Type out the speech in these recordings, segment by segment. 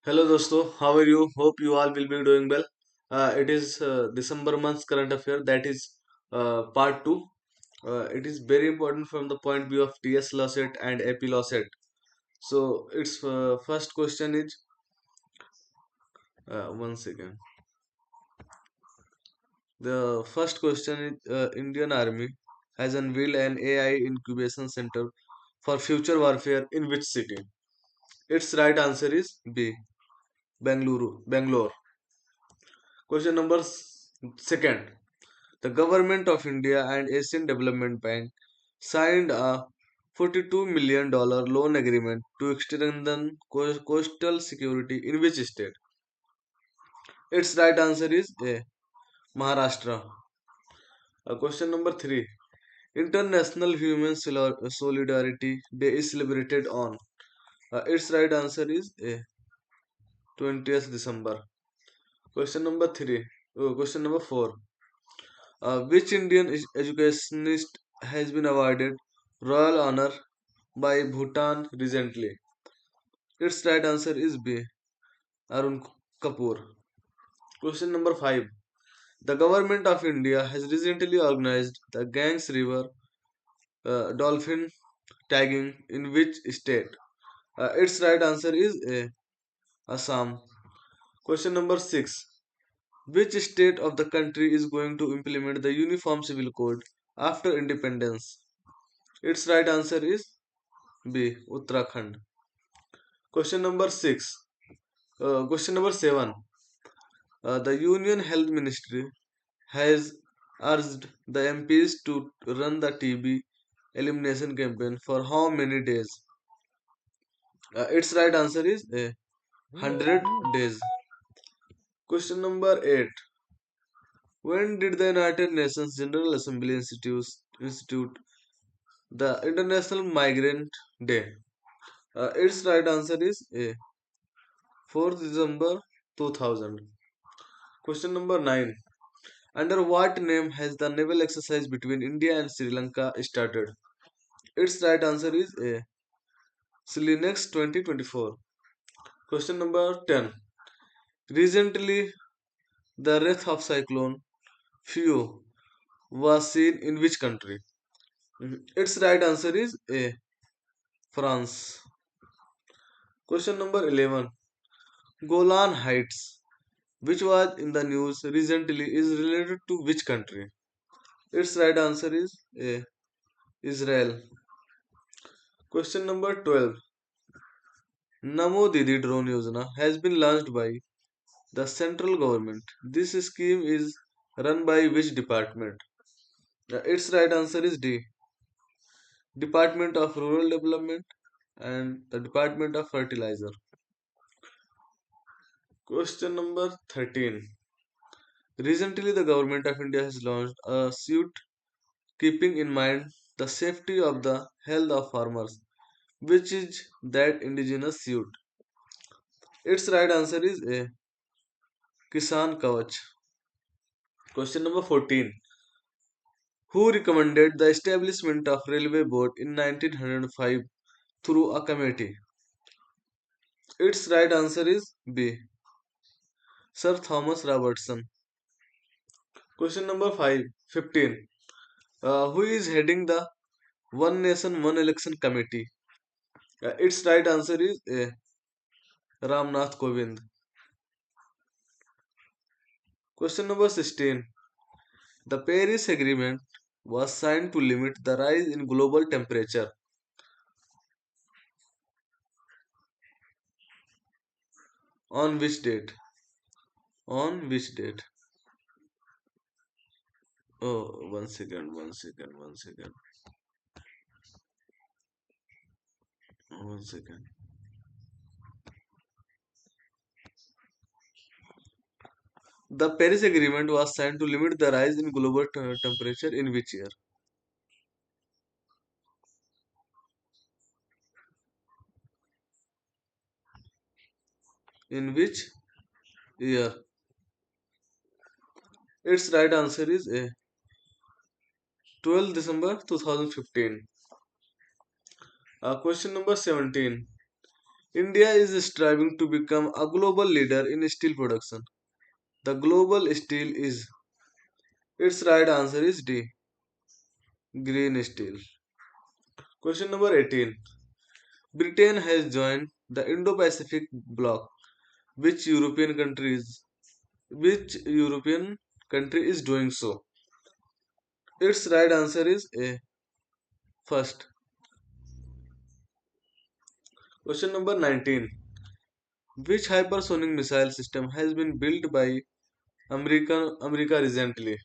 Hello दोस्तों, how are you? Hope you all will be doing well. It is December month's current affair, that is part 2. It is very important from the point of view of TS Lawset and AP Lawset. So its first question is one second. The first question is Indian Army has unveiled an AI incubation center for future warfare in which city? Its right answer is B. Bangalore. Question number second. The Government of India and Asian Development Bank signed a $42 million loan agreement to strengthen coastal security in which state? Its right answer is A. Maharashtra. Question number 3. International Human Solidarity Day is celebrated on. Its right answer is A. 20th December. Question number 3. Question number 4. Which Indian educationist has been awarded Royal Honor by Bhutan recently? Its right answer is B. Arun Kapoor. Question number 5. The government of India has recently organized the Ganges River dolphin tagging in which state? Its right answer is A. Assam. Question number 6. Which state of the country is going to implement the Uniform Civil Code after independence? Its right answer is B. Uttarakhand. Question number 6. Question number 7. The Union Health Ministry has urged the MPs to run the TB elimination campaign for how many days? Its right answer is A. 100 days. Question number 8. When did the United Nations General Assembly institute the International Migrant Day? Its right answer is A. 4th December 2000. Question number 9. Under what name has the naval exercise between India and Sri Lanka started? Its right answer is A. Silinex 2024. Question number 10. Recently, the wrath of cyclone Few was seen in which country? Its right answer is A. France. Question number 11. Golan Heights, which was in the news recently, is related to which country? Its right answer is A. Israel. Question number 12. Namo Didi Drone Yojana has been launched by the central government. This scheme is run by which department? Its right answer is D. Department of Rural Development and the Department of Fertilizer. Question number 13. Recently, the government of India has launched a suit keeping in mind the safety of the health of farmers. Which is that indigenous suit? Its right answer is A. Kisan Kavach. Question number 14. Who recommended the establishment of railway board in 1905 through a committee? Its right answer is B. Sir Thomas Robertson. Question number 15. Who is heading the One Nation One Election Committee? Its right answer is A. Ramnath Kovind. Question number 16. The Paris Agreement was signed to limit the rise in global temperature. On which date? On which date? Oh, one second. The Paris Agreement was signed to limit the rise in global temperature in which year? In which year? Its right answer is A. 12 December 2015. Question number 17. India is striving to become a global leader in steel production. The global steel is. Its right answer is D. Green steel. Question number 18. Britain has joined the Indo-Pacific bloc. Which European countries? Which European country is doing so? Its right answer is A. First. Question number 19. Which hypersonic missile system has been built by America recently?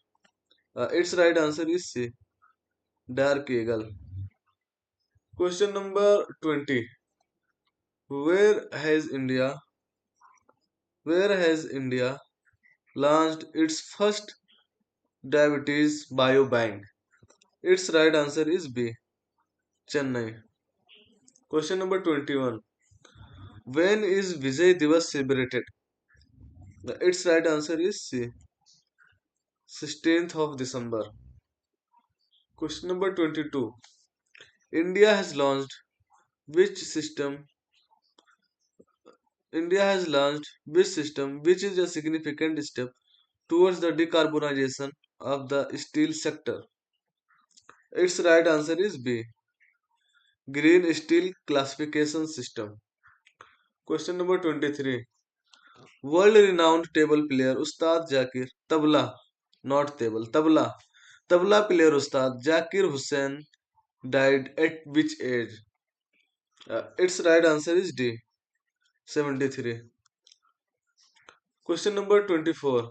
Its right answer is C. Dark Eagle. Question number 20. Where has India where has India launched its first diabetes biobank? Its right answer is B. Chennai. Question number 21. When is Vijay Divas celebrated? Its right answer is C. 16th of December. Question number 22. India has launched which system? India has launched which system which is a significant step towards the decarbonization of the steel sector? Its right answer is B. Green Steel Classification System. Question number 23. World renowned table player Ustad Zakir Tabla, not table, Tabla. Tabla player Ustad Zakir Hussain died at which age? Its right answer is D. 73. Question number 24.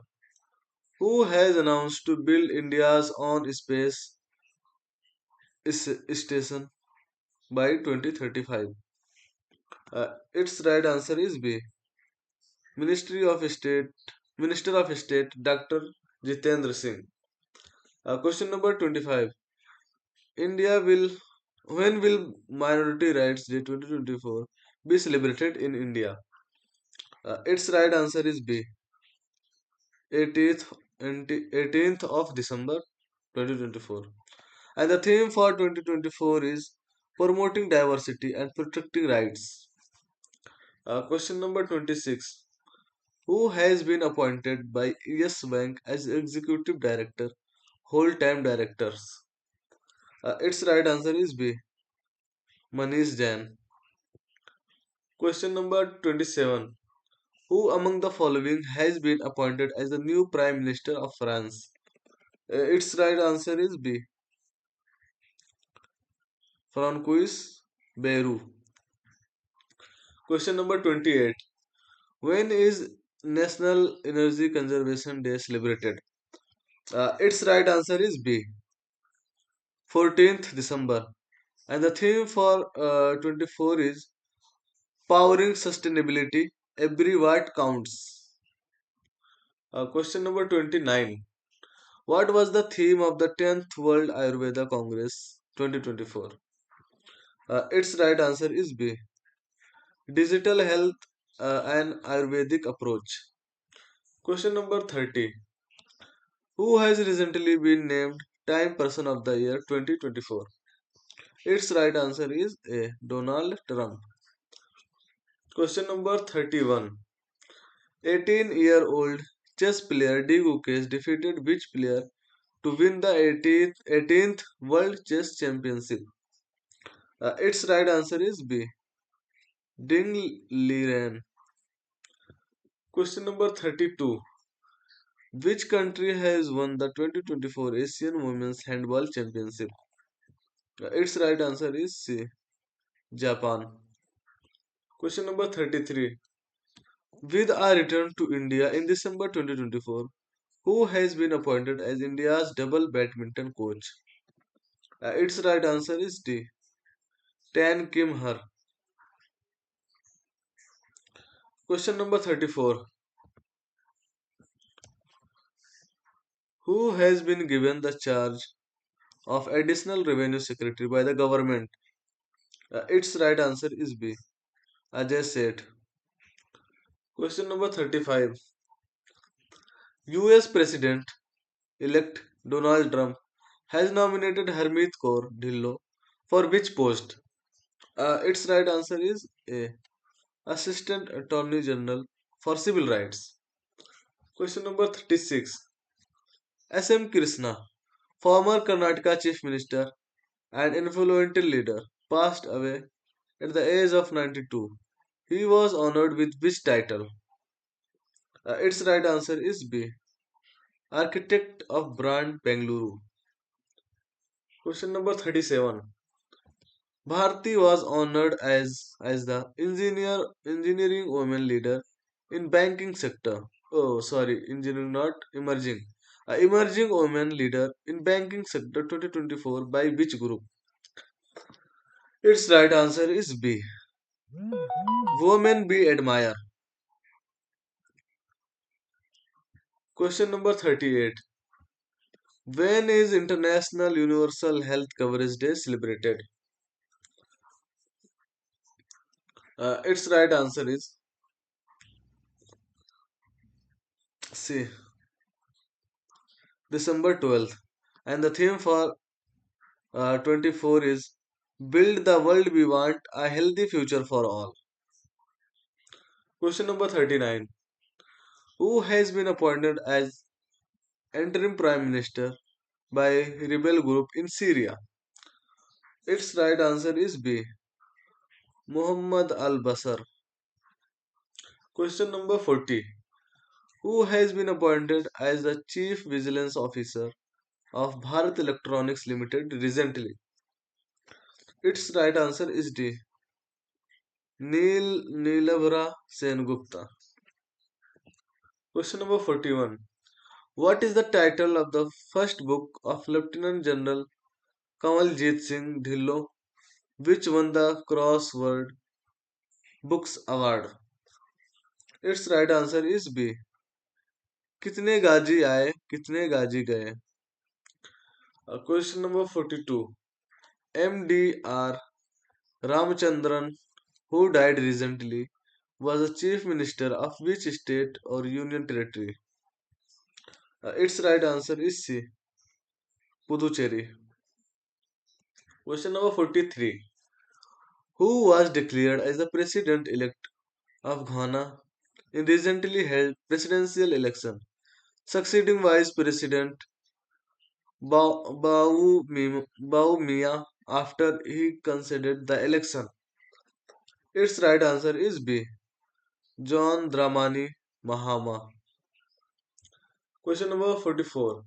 Who has announced to build India's own space station by 2035? Its right answer is B. Ministry of State, Minister of State Dr. Jitendra Singh. Question number 25. India will When will Minority Rights Day 2024 be celebrated in India? Its right answer is B. 18th, 18th of December 2024. And the theme for 2024 is promoting diversity and protecting rights. Question number 26. Who has been appointed by Yes Bank as executive director, whole time directors? Its right answer is B. Manish Jain. Question number 27. Who among the following has been appointed as the new Prime Minister of France? Its right answer is B. Francois Bayrou. Question number 28. When is National Energy Conservation Day celebrated? Its right answer is B. 14th December. And the theme for 24 is powering sustainability. Every watt counts. Question number 29. What was the theme of the 10th World Ayurveda Congress 2024? Its right answer is B. Digital health and Ayurvedic approach. Question number 30. Who has recently been named Time Person of the Year 2024? Its right answer is A. Donald Trump. Question number 31. 18-year-old chess player D. Gukesh defeated which player to win the 18th World Chess Championship? Its right answer is B. Ding Liren. Question number 32. Which country has won the 2024 Asian Women's Handball Championship? Its right answer is C. Japan. Question number 33. With our return to India in December 2024, who has been appointed as India's double badminton coach? Its right answer is D. Tan Kim Har. Question number 34. Who has been given the charge of additional revenue secretary by the government? Its right answer is B. Ajay Seth. Question number 35. US President elect Donald Trump has nominated Harmeet Kaur Dhillon for which post? Its right answer is A. Assistant Attorney General for Civil Rights. Question number 36. S.M. Krishna, former Karnataka Chief Minister and influential leader, passed away at the age of 92. He was honored with which title? Its right answer is B. Architect of Brand Bengaluru. Question number 37. Bharti was honored as the engineering women leader in banking sector. Oh, sorry, engineering not emerging. Emerging women leader in banking sector 2024 by which group? Its right answer is B. Women we admire. Question number 38. When is International Universal Health Coverage Day celebrated? Its right answer is C. December 12th. And the theme for 24 is Build the World We Want, a Healthy Future for All. Question number 39. Who has been appointed as interim prime minister by rebel group in Syria? Its right answer is B. Muhammad al-Basar. Question number 40. Who has been appointed as the chief vigilance officer of Bharat Electronics Limited recently? Its right answer is D. Neelabhra Sengupta. Question number 41. What is the title of the first book of Lieutenant General Kamaljeet Singh Dhillon, which won the Crossword Books Award? Its right answer is B. कितने गाजी आए कितने गाजी गए. Question number 42. MDR Ramachandran, who died recently, was the chief minister of which state or union territory? Its right answer is C. Puducherry. Question number 43. Who was declared as the president elect of Ghana in recently held presidential election, succeeding Vice President Baumia after he conceded the election? Its right answer is B. John Dramani Mahama. Question number 44.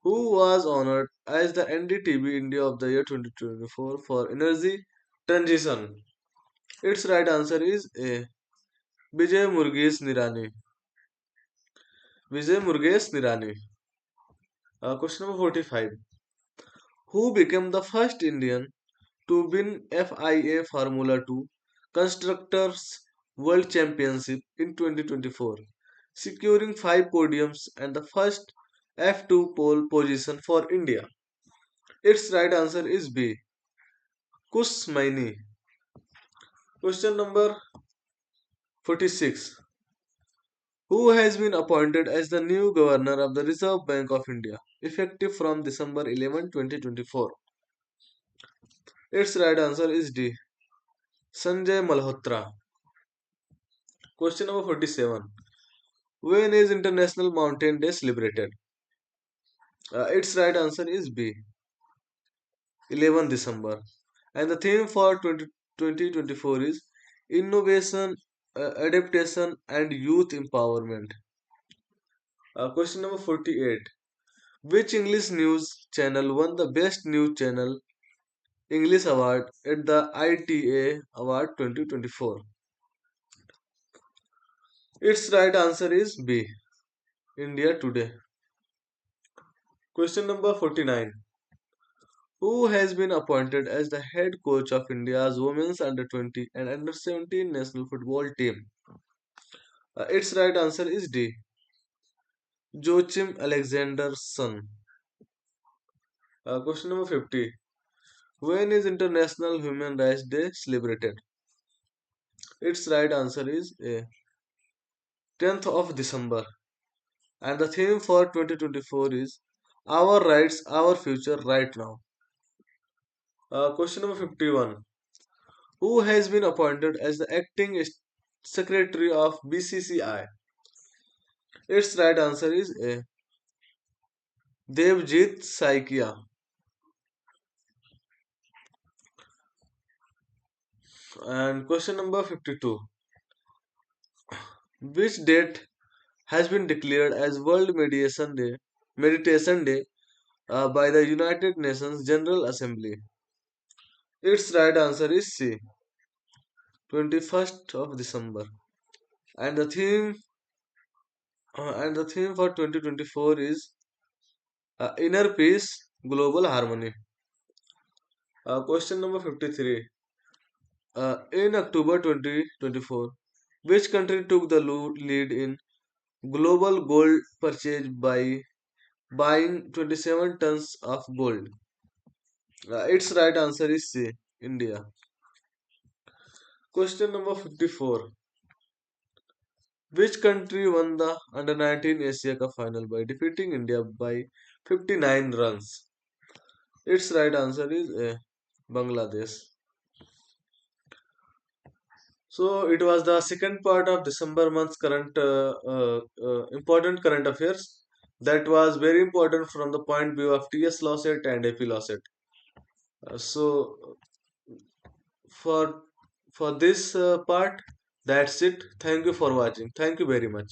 Who was honored as the NDTV India of the year 2024 for energy transition? Its right answer is A. Vijay Murgesh Nirani. Vijay Murgesh Nirani. Question number 45. Who became the first Indian to win FIA Formula 2 Constructors World Championship in 2024, securing 5 podiums and the first F2 pole position for India? Its right answer is B. Kush Maini. Question number 46. Who has been appointed as the new governor of the Reserve Bank of India, effective from December 11, 2024? Its right answer is D. Sanjay Malhotra. Question number 47. When is International Mountain Day celebrated? Its right answer is B. 11 December. And the theme for 2024 is Innovation, Adaptation and Youth Empowerment. Question number 48. Which English news channel won the Best News Channel English Award at the ITA Award 2024? Its right answer is B. India Today. Question number 49. Who has been appointed as the head coach of India's women's under 20 and under 17 national football team? Its right answer is D. Joachim Alexanderson. Question number 50. When is International Human Rights Day celebrated? Its right answer is A. 10th of December. And the theme for 2024 is Our Rights, Our Future Right Now. Question number 51. Who has been appointed as the acting secretary of BCCI? Its right answer is A. Devjit Saikia. And question number 52. Which date has been declared as World Meditation Day by the United Nations General Assembly? Its right answer is C. 21st of December. And the theme for 2024 is Inner Peace, Global Harmony. Question number 53. In October 2024, which country took the lead in global gold purchase by buying 27 tons of gold? Its right answer is C. India. Question number 54. Which country won the Under 19 Asia Cup final by defeating India by 59 runs? Its right answer is A. Bangladesh. So it was the second part of December month's current important current affairs that was very important from the point of view of TS Lawset and AP Lawset. So for this part, that's it. Thank you for watching. Thank you very much.